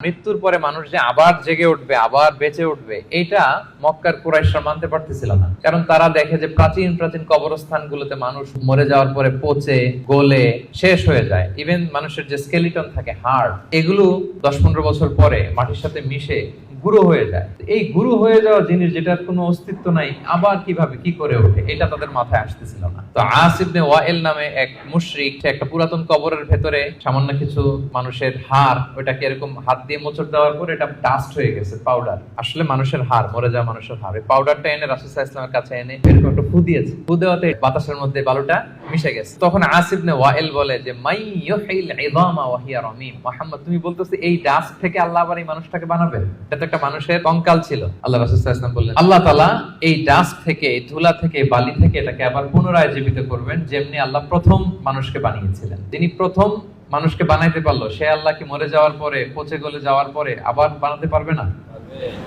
মৃত্যুর পরে মানুষ যে আবার জেগে উঠবে, আবার বেঁচে উঠবে, এটা মক্কার কুরাইশরা মানতে পারতেছিল না। কারণ তারা দেখে যে প্রাচীন প্রাচীন কবরস্থানগুলোতে মানুষ মরে যাওয়ার পরে পচে গলে শেষ হয়ে যায়। ইভেন মানুষের যে স্কেলিটন থাকে, হাড়, এগুলো 10-15 বছর পরে মাটির সাথে মিশে গুঁড়ো হয়ে যায়। এই গুঁড়ো হয়ে যাওয়া জিনিস যেটার কোনো অস্তিত্ব নাই, আবার কিভাবে কি করে ওঠে, এটা তাদের মাথায় আসতেছিল না। তো আস ইবনে ওয়াইল নামে এক মুশরিক, সে একটা পুরাতন কবরের ভেতরে সামান্য কিছু মানুষের হাড়, ওটাকে এরকম হাত দিয়ে মোচড় দেওয়ার পর এটা ডাস্ট হয়ে গেছে, পাউডার, আসলে মানুষের হাড়, মরে যাওয়া মানুষের হাড়। এই পাউডারটা এনে রাসূল সাল্লাল্লাহু আলাইহি ওয়াসাল্লামের কাছে এনে এরকম একটা ফু দিয়েছে। ফু দেওয়াতে বাতাসের মধ্যে বালুটা মিশে গেছে। তখন আস ইবনে ওয়াইল বলে যে মাই ইউহিল ইযামা ওয়া হিয়া রামীম, মুহাম্মদ তুমি বলতেছো এই ডাস্ট থেকে আল্লাহ আবার এই মানুষটাকে বানাবে? এটা তো একটা মানুষের কঙ্কাল ছিল। আল্লাহ রাসূল সাল্লাল্লাহু আলাইহি ওয়াসাল্লাম বললেন আল্লাহ তাআলা এই ডাস্ট থেকে, এই ধুলা থেকে, বালি থেকে এটাকে আবার পুনরায় জীবিত করবেন, যেমনি আল্লাহ প্রথম মানুষকে বানিয়েছিলেন। যিনি প্রথম মানুষকে বানাইতে পারলো, সে আল্লাহ কি মরে যাওয়ার পরে, পচে গলে যাওয়ার পরে আবার বানাতে পারবে না?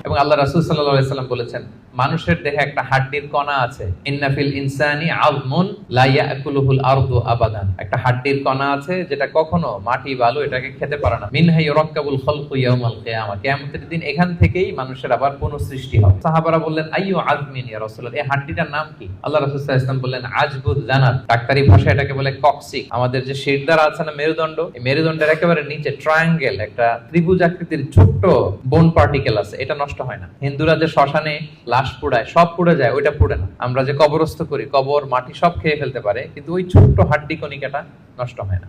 এবং আল্লাহ রাসূল সাল্লাল্লাহু আলাইহি ওয়াসাল্লাম বলেছেন মানুষের দেহে একটা হাড্ডির কণা আছে, ইন্না ফিল ইনসানি আযমুন লা ইয়াকুলুহুল আরদু আবাদান, একটা হাড্ডির কণা আছে যেটা কখনো মাটি বালু এটাকে খেতে পারে না। মিনহা ইউরাক্কাবুল খালকু ইয়াউমাল কিয়ামা, কিয়ামতের দিন এখান থেকেই মানুষের আবার পুনঃসৃষ্টি হবে। সাহাবারা বললেন আইয়ু আযমিন ইয়া রাসূলুল্লাহ, এই হাড্ডিটার নাম কি? আল্লাহ রাসূল সাল্লাল্লাহু আলাইহি ওয়াসাল্লাম বললেন আজবুদ জানাত, ডাক্তারি ভাষায় এটাকে বলে কক্সিক। আমাদের যে শিরদাঁড়া আছে না, মেরুদণ্ড, এই মেরুদণ্ডের একেবারে নিচে ট্রায়াঙ্গেল একটা ত্রিভুজ আকৃতির ছোট্ট বোন পার্টিকেল আছে, এটা নষ্ট হয় না। হিন্দুরা যে শ্মশানে লাশ পোড়ায়, সব পুড়ে যায়, ওইটা পুড়ে না। আমরা যে কবরস্থ করি, কবর মাটি সব খেয়ে ফেলতে পারে, কিন্তু ওই ছোট্ট হাড্ডি কণিকাটা নষ্ট হয় না।